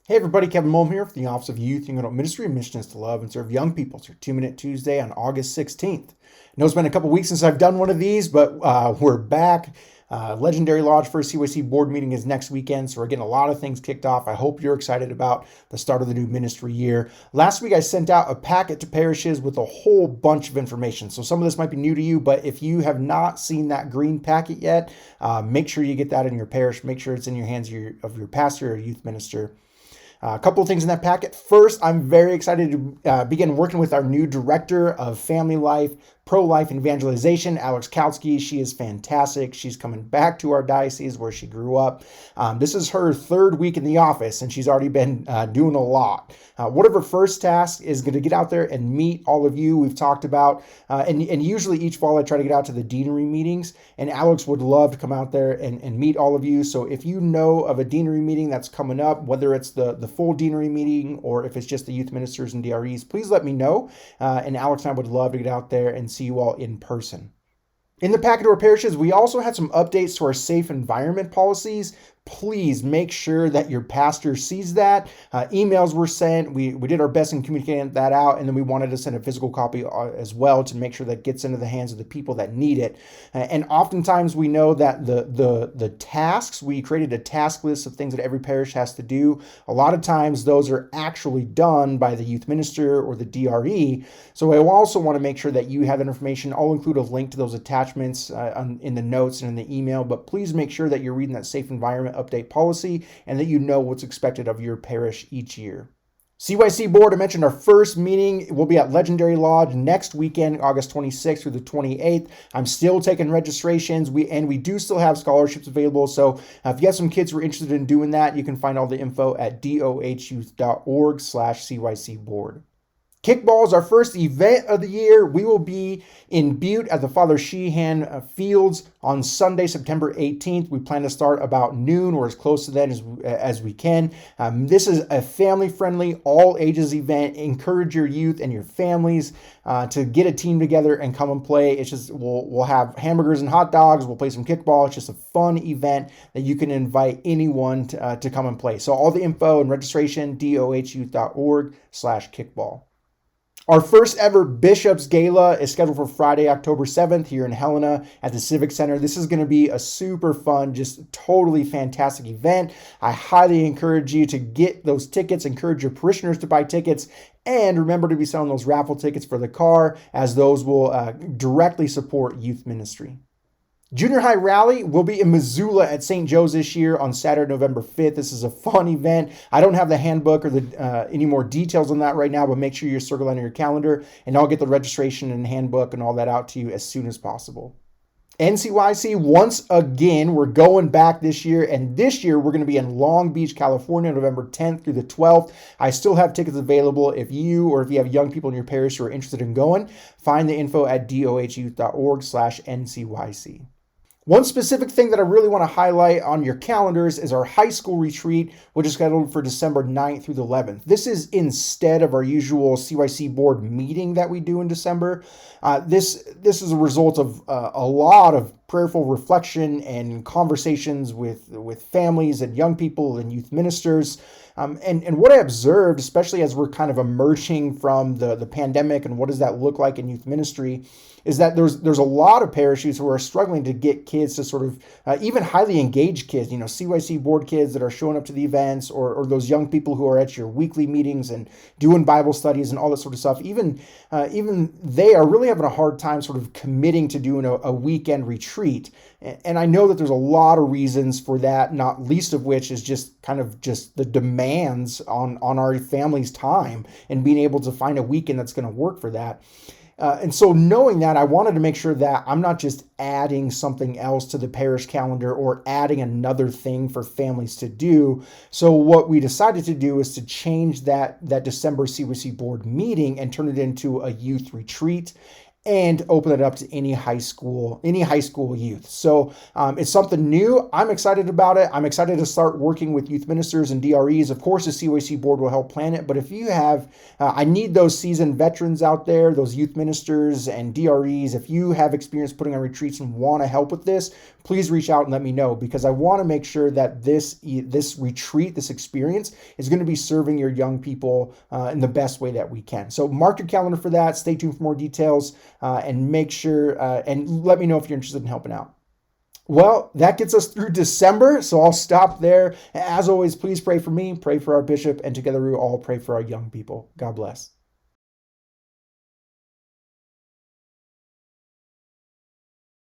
Hey everybody, Kevin Mulm here for the Office of Youth Young Adult Ministry. Mission is to love and serve young people. It's your 2-Minute Tuesday on August 16th. I know it's been a couple weeks since I've done one of these, but we're back. Legendary Lodge first CYC Board meeting is next weekend, so we're getting a lot of things kicked off. I hope you're excited about the start of the new ministry year. Last week I sent out a packet to parishes with a whole bunch of information, so some of this might be new to you, but if you have not seen that green packet yet, make sure you get that in your parish. Make sure it's in your hands of your pastor or youth minister. A couple of things in that packet. First, I'm very excited to begin working with our new director of family life, pro-life and evangelization, Alex Kautzky. She is fantastic. She's coming back to our diocese where she grew up. This is her third week in the office, and she's already been doing a lot. One of her first tasks is going to get out there and meet all of you. We've talked about, and usually each fall I try to get out to the deanery meetings, and Alex would love to come out there and meet all of you. So if you know of a deanery meeting that's coming up, whether it's the full deanery meeting or if it's just the youth ministers and DREs, please let me know. And Alex and I would love to get out there and see you all in person. In the packet of our parishes, we also had some updates to our safe environment policies. Please make sure that your pastor sees that. Emails were sent. We did our best in communicating that out, and then we wanted to send a physical copy as well to make sure that gets into the hands of the people that need it. And oftentimes we know that the tasks, we created a task list of things that every parish has to do. A lot of times those are actually done by the youth minister or the DRE. So I also want to make sure that you have that information. I'll include a link to those attachments in the notes and in the email, but please make sure that you're reading that safe environment update policy and that you know what's expected of your parish each year. CYC Board, I mentioned our first meeting will be at Legendary Lodge next weekend, August 26th through the 28th. I'm still taking registrations. We do still have scholarships available. So if you have some kids who are interested in doing that, you can find all the info at dohyouth.org/CYC Board. Kickball is our first event of the year. We will be in Butte at the Father Sheehan Fields on Sunday, September 18th. We plan to start about noon or as close to that as we can. This is a family-friendly, all-ages event. Encourage your youth and your families to get a team together and come and play. It's just we'll have hamburgers and hot dogs. We'll play some kickball. It's just a fun event that you can invite anyone to come and play. So all the info and registration, dohyouth.org/kickball. Our first ever Bishop's Gala is scheduled for Friday, October 7th here in Helena at the Civic Center. This is going to be a super fun, just totally fantastic event. I highly encourage you to get those tickets, encourage your parishioners to buy tickets, and remember to be selling those raffle tickets for the car, as those will directly support youth ministry. Junior High Rally will be in Missoula at St. Joe's this year on Saturday, November 5th. This is a fun event. I don't have the handbook or any more details on that right now, but make sure you circle that on your calendar, and I'll get the registration and handbook and all that out to you as soon as possible. NCYC, once again, we're going back this year, and this year we're going to be in Long Beach, California, November 10th through the 12th. I still have tickets available if you have young people in your parish who are interested in going. Find the info at dohyouth.org/NCYC. One specific thing that I really want to highlight on your calendars is our high school retreat, which is scheduled for December 9th through the 11th. This is instead of our usual CYC board meeting that we do in December. This is a result of a lot of prayerful reflection and conversations with families and young people and youth ministers. And what I observed, especially as we're kind of emerging from the pandemic and what does that look like in youth ministry, is that there's a lot of parishes who are struggling to get kids to sort of, even highly engaged kids, CYC board kids that are showing up to the events, or those young people who are at your weekly meetings and doing Bible studies and all that sort of stuff. Even they are really having a hard time sort of committing to doing a weekend retreat. And I know that there's a lot of reasons for that, not least of which is just the demands on our family's time and being able to find a weekend that's going to work for that. And so knowing that, I wanted to make sure that I'm not just adding something else to the parish calendar or adding another thing for families to do. So what we decided to do is to change that December CYC board meeting and turn it into a youth retreat. and open it up to any high school youth. So it's something new. I'm excited about it. I'm excited to start working with youth ministers and DREs. Of course, the CYC board will help plan it, but if you have, I need those seasoned veterans out there, those youth ministers and DREs. If you have experience putting on retreats and want to help with this, please reach out and let me know, because I want to make sure that this retreat, this experience is going to be serving your young people in the best way that we can. So mark your calendar for that. Stay tuned for more details. And make sure and let me know if you're interested in helping out. Well, that gets us through December, so I'll stop there. As always, please pray for me, pray for our bishop, and together we will all pray for our young people. God bless.